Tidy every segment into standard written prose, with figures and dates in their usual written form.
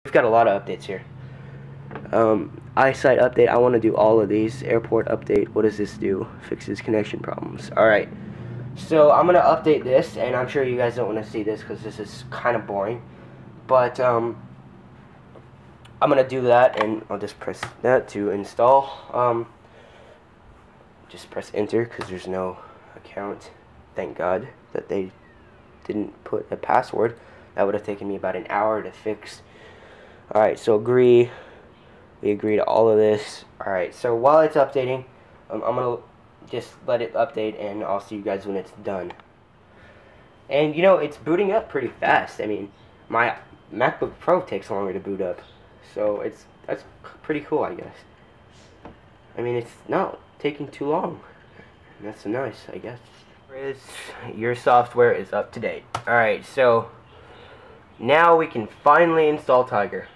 We've got a lot of updates here. iSight update, I want to do all of these. Airport update, what does this do? Fixes connection problems. Alright, so I'm going to update this, and I'm sure you guys don't want to see this because this is kind of boring. But, I'm going to do that, and I'll just press that to install. Just press enter because there's no account. Thank God that they didn't put a password. That would have taken me about an hour to fix. Alright, so agree. We agree to all of this. Alright, so while it's updating, I'm going to just let it update, and I'll see you guys when it's done. And, you know, it's booting up pretty fast. I mean, my MacBook Pro takes longer to boot up. So, that's pretty cool, I guess. I mean, it's not taking too long. That's nice, I guess. Your software is up to date. Alright, so now we can finally install Tiger.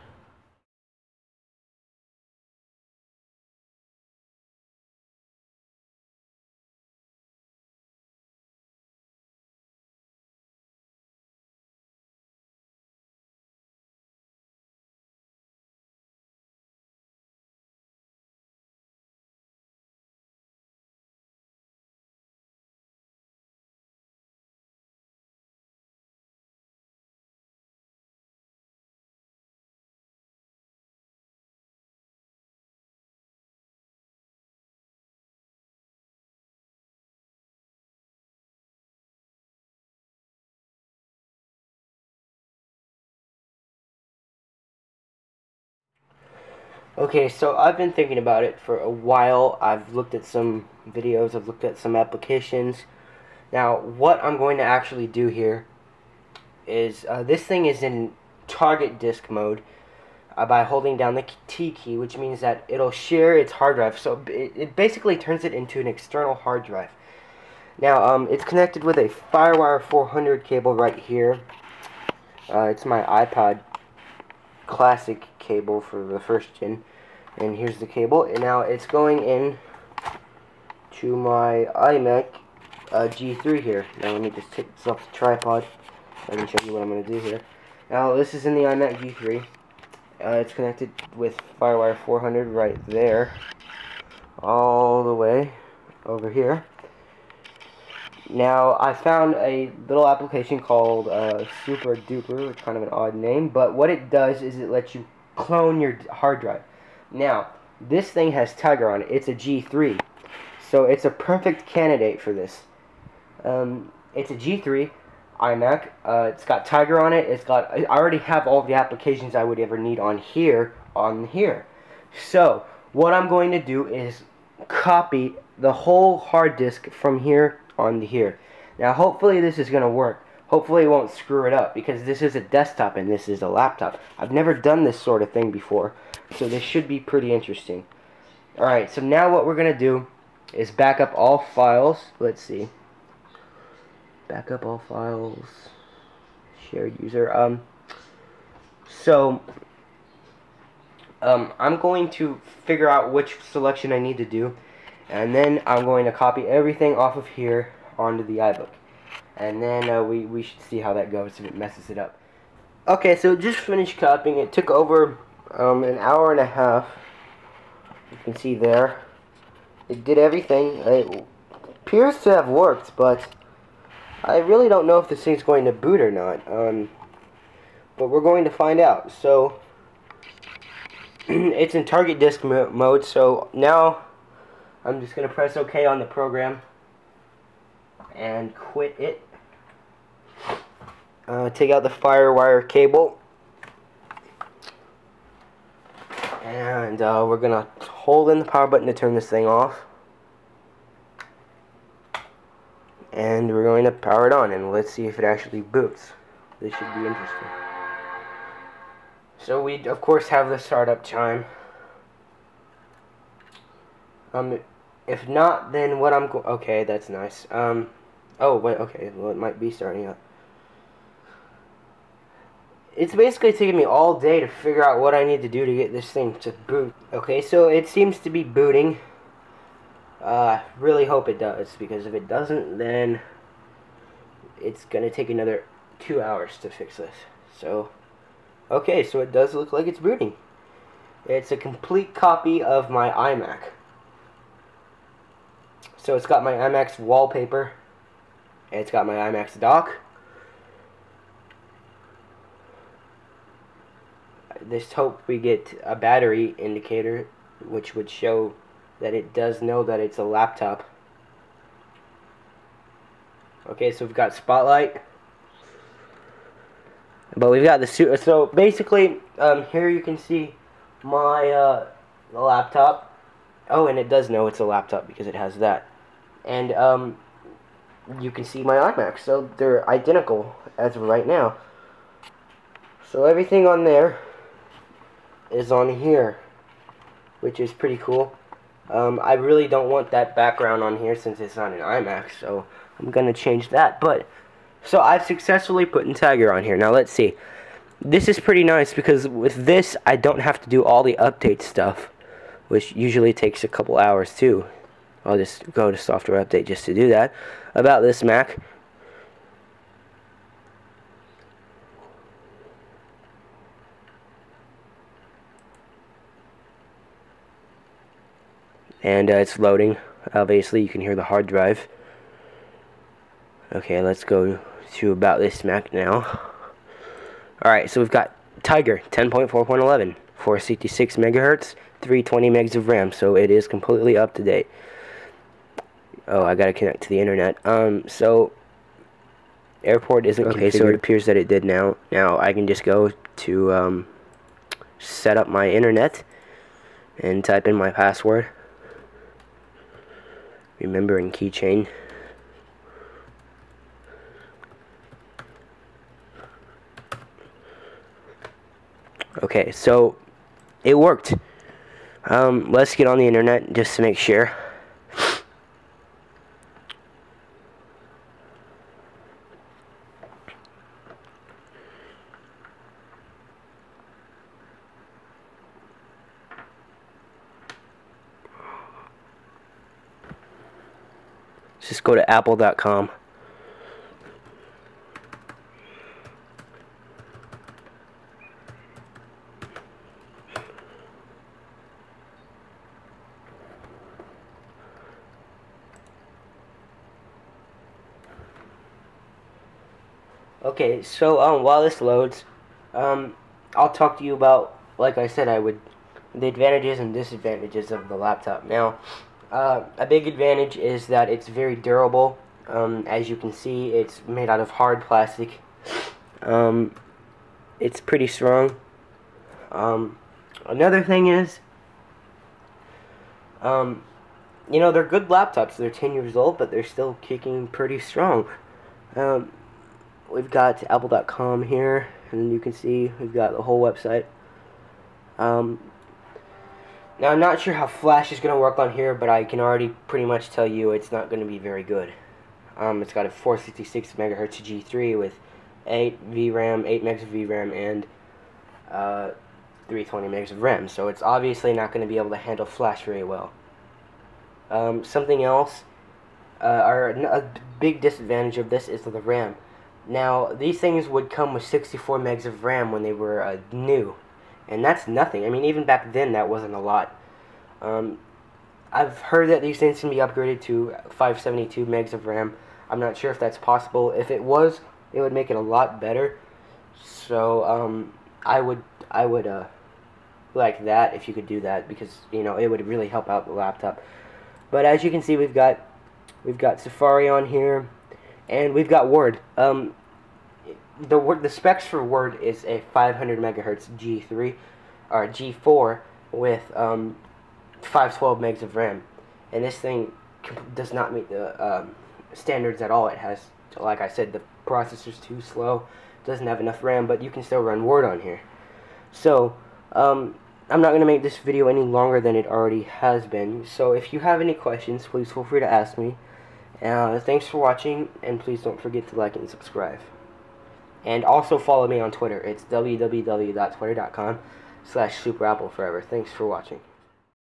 Okay, so I've been thinking about it for a while. I've looked at some videos, I've looked at some applications. Now, what I'm going to actually do here is, this thing is in target disk mode by holding down the T key, which means that it'll share its hard drive. So it basically turns it into an external hard drive. Now, it's connected with a Firewire 400 cable right here. It's my iPod Classic cable for the first gen, and here's the cable, and now it's going in to my iMac G3 here. Now let me just take this off the tripod so I can show you what I'm going to do here. Now this is in the iMac G3. It's connected with Firewire 400 right there, all the way over here. Now, I found a little application called Super Duper, which is kind of an odd name, but what it does is it lets you clone your hard drive. Now, this thing has Tiger on it. It's a G3, so it's a perfect candidate for this. It's a G3 iMac. It's got Tiger on it. I already have all the applications I would ever need on here. So, what I'm going to do is copy the whole hard disk from here onto here. Now hopefully this is going to work. Hopefully it won't screw it up, because this is a desktop and this is a laptop. I've never done this sort of thing before, so this should be pretty interesting. Alright, so now what we're going to do is back up all files. Let's see. Back up all files. Shared user. I'm going to figure out which selection I need to do, and then I'm going to copy everything off of here onto the iBook. And then we should see how that goes if it messes it up. Okay, so just finished copying. It took over an hour and a half. You can see there. It did everything. It appears to have worked, but I really don't know if this thing's going to boot or not. But we're going to find out. So it's in target disk mode, so now I'm just going to press OK on the program and quit it. Take out the Firewire cable, and we're going to hold in the power button to turn this thing off, and we're going to power it on, and let's see if it actually boots. This should be interesting. So we of course have the startup chime. If not, then what I'm going... Okay, that's nice. Oh, wait, okay, well, it might be starting up. It's basically taking me all day to figure out what I need to do to get this thing to boot. Okay, so it seems to be booting. Really hope it does, because if it doesn't, then it's gonna take another 2 hours to fix this. So, Okay, so it does look like it's booting. It's a complete copy of my iMac. So it's got my iMac's wallpaper, and it's got my iMac's dock. Just hope we get a battery indicator, which would show that it does know that it's a laptop. Okay, so we've got spotlight, but we've got the so basically here you can see my the laptop. Oh, and it does know it's a laptop because it has that. And you can see my iMac, so they're identical as of right now. So everything on there is on here, which is pretty cool. I really don't want that background on here since it's not an iMac, so I'm gonna change that. But so I've successfully put in Tiger on here. Now let's see. This is pretty nice because with this I don't have to do all the update stuff, which usually takes a couple hours too. I'll just go to software update just to do that. About this Mac. And it's loading. Obviously you can hear the hard drive. Okay, let's go to about this Mac now. Alright, so we've got Tiger 10.4.11, 466 megahertz, 320 megs of RAM, so it is completely up to date. Oh, I gotta connect to the internet. So airport isn't okay, configured. So it appears that it did now. Now I can just go to set up my internet and type in my password. Remember in keychain. Okay, so it worked. Let's get on the internet just to make sure. Just go to apple.com. Okay, so while this loads, I'll talk to you about, like I said, the advantages and disadvantages of the laptop. Now, a big advantage is that it's very durable. As you can see, it's made out of hard plastic. It's pretty strong. Another thing is, you know, they're good laptops. They're 10 years old, but they're still kicking pretty strong. We've got apple.com here, and you can see we've got the whole website. Now, I'm not sure how Flash is going to work on here, but I can already pretty much tell you it's not going to be very good. It's got a 466 megahertz G3 with 8 VRAM, 8 megs of VRAM, and 320 megs of RAM. So it's obviously not going to be able to handle Flash very well. Something else, a big disadvantage of this is the RAM. Now, these things would come with 64 megs of RAM when they were new. And that's nothing. I mean, even back then, that wasn't a lot. I've heard that these things can be upgraded to 572 megs of RAM. I'm not sure if that's possible. If it was, it would make it a lot better. So, I would like that if you could do that, because, you know, it would really help out the laptop. But as you can see, we've got Safari on here, and we've got Word. The specs for Word is a 500 megahertz G3 or G4 with 512 megs of RAM, and this thing does not meet the standards at all. It has, like I said, the processor's too slow, doesn't have enough RAM, but you can still run Word on here. So I'm not going to make this video any longer than it already has been. So if you have any questions, please feel free to ask me. Thanks for watching, and please don't forget to like and subscribe. And also follow me on Twitter. It's www.twitter.com/SuperAppleForever. Thanks for watching.